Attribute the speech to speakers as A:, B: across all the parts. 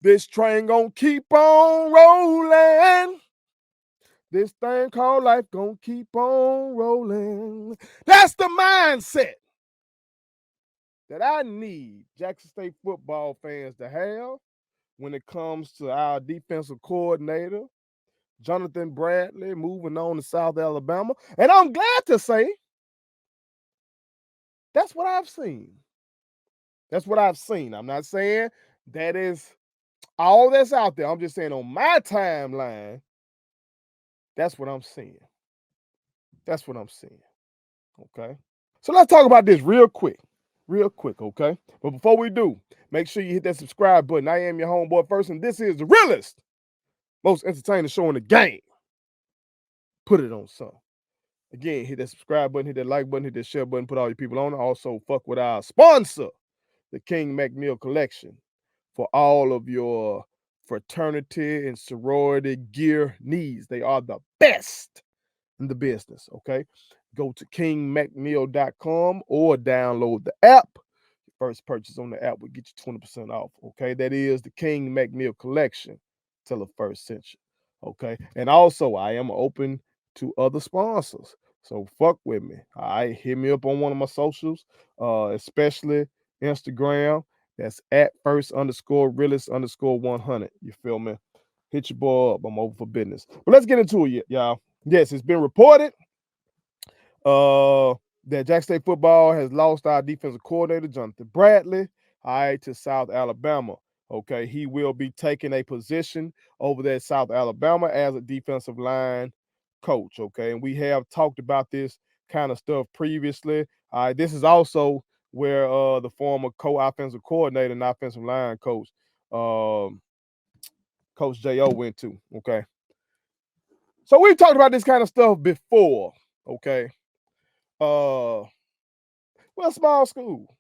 A: This train gonna keep on rolling. This thing called life gonna keep on rolling. That's the mindset that I need Jackson State football fans to have when it comes to our defensive coordinator, Johnathan Bradley, moving on to South Alabama. And I'm glad to say that's what I've seen. That's what I've seen. I'm not saying that is all that's out there. I'm just saying on my timeline, that's what I'm seeing. That's what I'm seeing. Okay. So let's talk about this real quick. Real quick, okay? But before we do, make sure you hit that subscribe button. I am your homeboy first, and this is the realest, most entertaining show in the game. Put it on some. Again, hit that subscribe button, hit that like button, hit that share button, put all your people on it. Also, fuck with our sponsor, the King McNeil Collection, for all of your fraternity and sorority gear needs. They are the best in the business, okay? Go to kingmcneil.com or download the app. First purchase on the app will get you 20% off, okay? That is the King McNeil Collection. Tell a first sent you, okay? And also, I am open to other sponsors. So fuck with me. All right, hit me up on one of my socials, especially Instagram. That's at first_realist_100. You feel me? Hit your boy up. I'm over for business. But let's get into it, y'all. Yes, it's been reported that Jackson State football has lost our defensive coordinator, Johnathan Bradley, all right, to South Alabama. Okay, he will be taking a position over there at South Alabama as a defensive line coach. Okay, and we have talked about this kind of stuff previously. All right, this is also where the former co-offensive coordinator and offensive line coach, Coach J.O. went to. Okay, so we talked about this kind of stuff before. Okay, well, small school.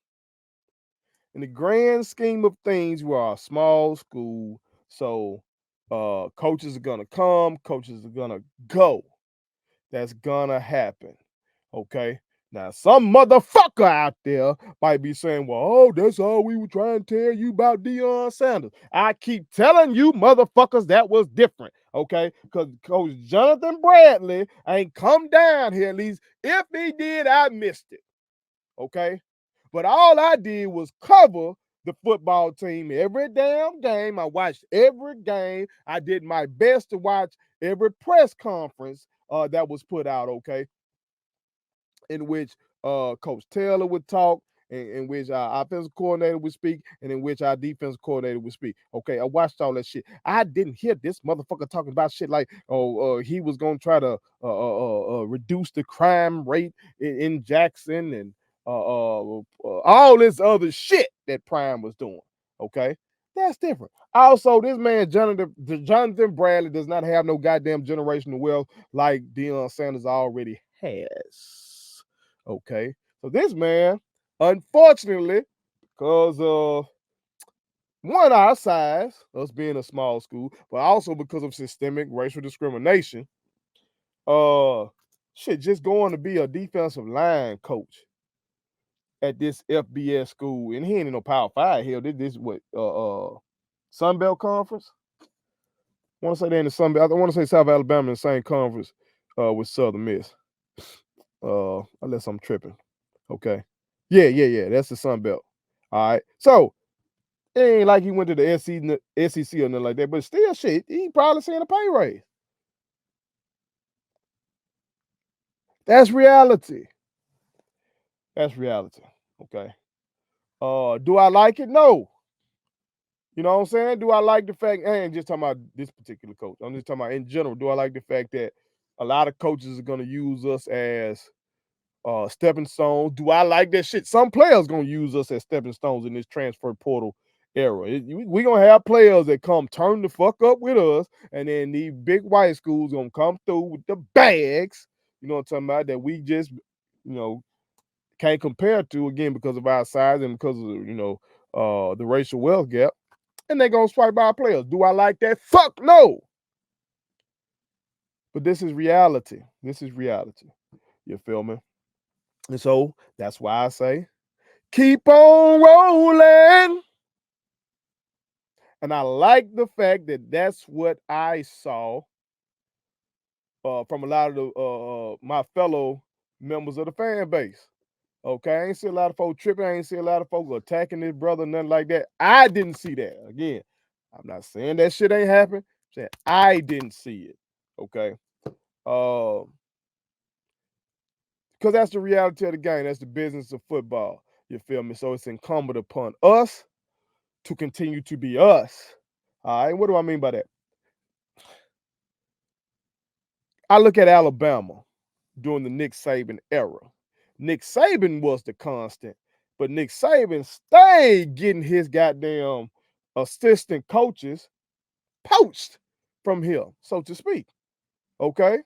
A: In the grand scheme of things, we are a small school, so coaches are gonna come, coaches are gonna go. That's gonna happen. Okay. Now, some motherfucker out there might be saying, well, oh, that's all we were trying to tell you about Deion Sanders. I keep telling you, motherfuckers, that was different. Okay. Because Coach Johnathan Bradley ain't come down here. At least if he did, I missed it. Okay. But all I did was cover the football team every damn game. I watched every game. I did my best to watch every press conference that was put out, okay, in which Coach Taylor would talk, in which our offensive coordinator would speak, and in which our defensive coordinator would speak. Okay, I watched all that shit. I didn't hear this motherfucker talking about shit like, he was going to try to reduce the crime rate in Jackson and all this other shit that Prime was doing. Okay, that's different. Also, this man Johnathan Bradley does not have no goddamn generational wealth like Deion Sanders already has. Okay, so this man, unfortunately, because one, our size, us being a small school, but also because of systemic racial discrimination, just going to be a defensive line coach at this FBS school, and he ain't in no Power 5 here. This what Sun Belt Conference. I want to say they're in the Sun Belt. I want to say South Alabama in the same conference with Southern Miss. Unless I'm tripping. Okay. Yeah. That's the Sun Belt. All right. So it ain't like he went to the SEC or nothing like that, but still, shit, he probably seeing a pay raise. That's reality. That's reality. Okay. Do I like it? No. You know what I'm saying? Do I like the fact, I ain't just talking about this particular coach. I'm just talking about in general. Do I like the fact that a lot of coaches are going to use us as stepping stones? Do I like that shit? Some players going to use us as stepping stones in this transfer portal era. We're going to have players that come turn the fuck up with us, and then these big white schools going to come through with the bags, you know what I'm talking about, that we just, can't compare to, again, because of our size and because of, the racial wealth gap. And they're going to swipe our players. Do I like that? Fuck no. But this is reality. This is reality. You feel me? And so that's why I say, keep on rolling. And I like the fact that that's what I saw from a lot of my fellow members of the fan base. Okay, I ain't see a lot of folks tripping. I ain't see a lot of folks attacking this brother, nothing like that. I didn't see that. Again, I'm not saying that shit ain't happened. I'm saying I didn't see it. Okay. Because that's the reality of the game. That's the business of football. You feel me? So it's incumbent upon us to continue to be us. All right. What do I mean by that? I look at Alabama during the Nick Saban era. Nick Saban was the constant, but Nick Saban stayed getting his goddamn assistant coaches poached from him, so to speak. Okay?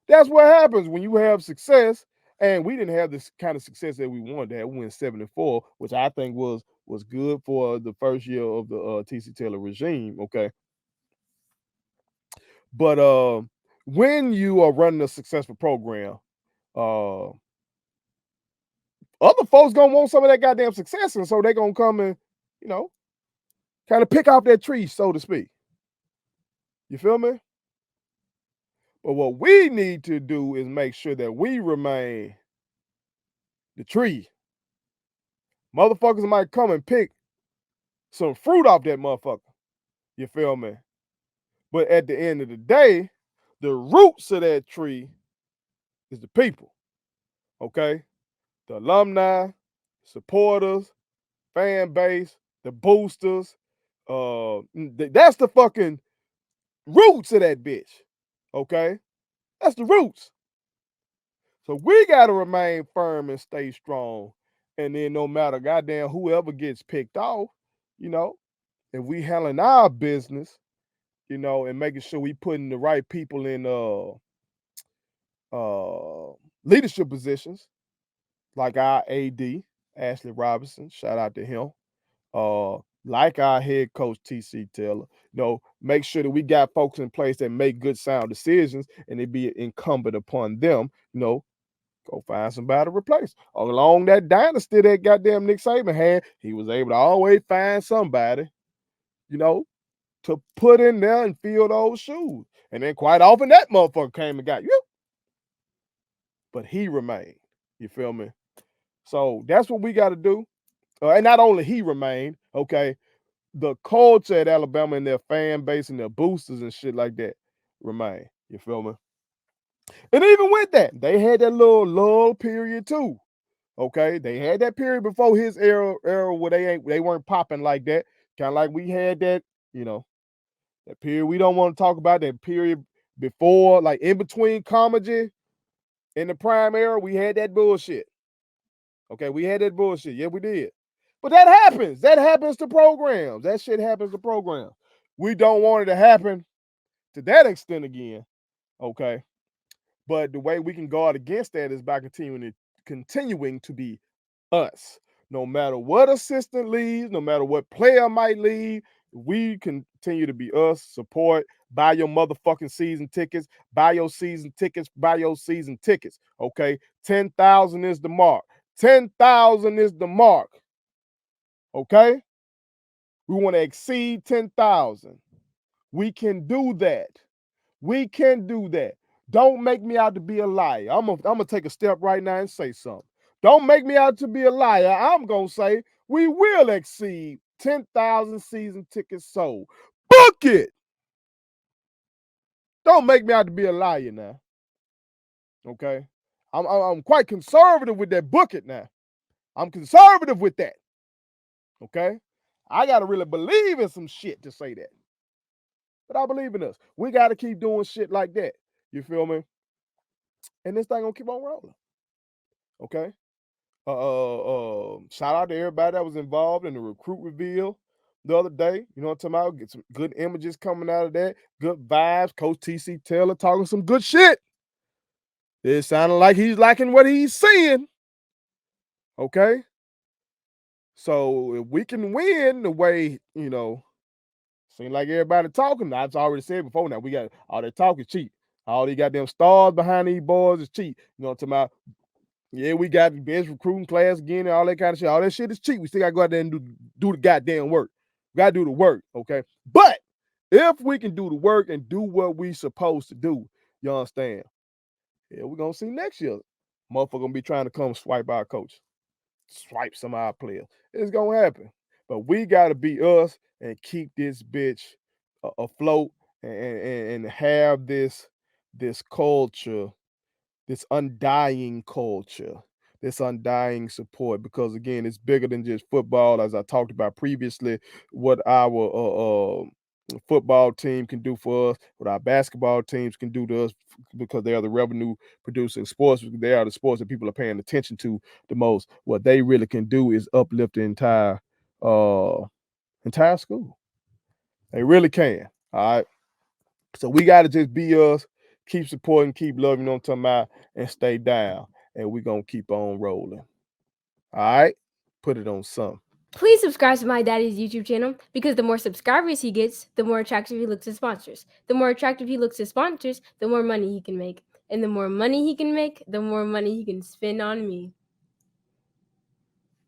A: That's what happens when you have success, and we didn't have this kind of success that we wanted to have. We went 7-4, which I think was good for the first year of the TC Taylor regime. Okay, but when you are running a successful program, other folks gonna want some of that goddamn success, and so they're gonna come and, you know, kind of pick off that tree, so to speak. You feel me? But what we need to do is make sure that we remain the tree. Motherfuckers might come and pick some fruit off that motherfucker. You feel me? But at the end of the day, the roots of that tree is the people. Okay? The alumni, supporters, fan base, the boosters. That's the fucking roots of that bitch. Okay? That's the roots. So we gotta remain firm and stay strong. And then no matter goddamn whoever gets picked off, you know, if we handling our business, you know, and making sure we putting the right people in leadership positions, like our AD, Ashley Robinson, shout out to him. Like our head coach TC Taylor, you know, make sure that we got folks in place that make good sound decisions, and it be incumbent upon them, you know, go find somebody to replace. Along that dynasty that goddamn Nick Saban had, he was able to always find somebody, you know, to put in there and fill those shoes. And then quite often that motherfucker came and got you. But he remained. You feel me? So that's what we got to do. And not only he remained, okay, the culture at Alabama and their fan base and their boosters and shit like that remain. You feel me? And even with that, they had that little lull period too. Okay, they had that period before his era where they weren't popping like that. Kind of like we had that, you know, that period we don't want to talk about. That period before, like in between Comedy in the prime era, we had that bullshit. Okay, we had that bullshit. Yeah, we did. But that happens. That happens to programs. That shit happens to programs. We don't want it to happen to that extent again. Okay. But the way we can guard against that is by continuing to be us. No matter what assistant leaves, no matter what player might leave, we continue to be us, support, buy your motherfucking season tickets, buy your season tickets, buy your season tickets. Okay. 10,000 is the mark. 10,000 is the mark. Okay. We want to exceed 10,000. We can do that. We can do that. Don't make me out to be a liar. I'm gonna take a step right now and say something. Don't make me out to be a liar. I'm gonna say we will exceed 10,000 season tickets sold. Book it. Don't make me out to be a liar now. Okay. I'm quite conservative with that book it now. I'm conservative with that. Okay. I gotta really believe in some shit to say that. But I believe in us. We gotta keep doing shit like that. You feel me? And this thing gonna keep on rolling. Okay. Shout out to everybody that was involved in the recruit reveal the other day. You know what I'm talking about? Get some good images coming out of that. Good vibes. Coach TC Taylor talking some good shit. It sounded like he's liking what he's seeing. Okay. So if we can win the way, you know, seem like everybody talking. I've already said before now. We got all that talk is cheap. All these goddamn stars behind these boys is cheap. You know what I'm talking about? Yeah, we got the best recruiting class again and all that kind of shit. All that shit is cheap. We still got to go out there and do the goddamn work. We gotta do the work, okay? But if we can do the work and do what we supposed to do, you understand? Yeah, we're gonna see next year. Motherfucker gonna be trying to come swipe our coach, swipe some of our players. It's gonna happen. But we gotta be us and keep this bitch afloat and have this culture, this undying culture, this undying support, because again, it's bigger than just football. As I talked about previously, what our football team can do for us, what our basketball teams can do to us, because they are the revenue producing sports. They are the sports that people are paying attention to the most. What they really can do is uplift the entire school. They really can. All right. So we got to just be us, keep supporting, keep loving, you know what I'm talking about, and stay down. And we're going to keep on rolling. All right? Put it on some.
B: Please subscribe to my daddy's YouTube channel, because the more subscribers he gets, the more attractive he looks to sponsors. The more attractive he looks to sponsors, the more money he can make. And the more money he can make, the more money he can spend on me.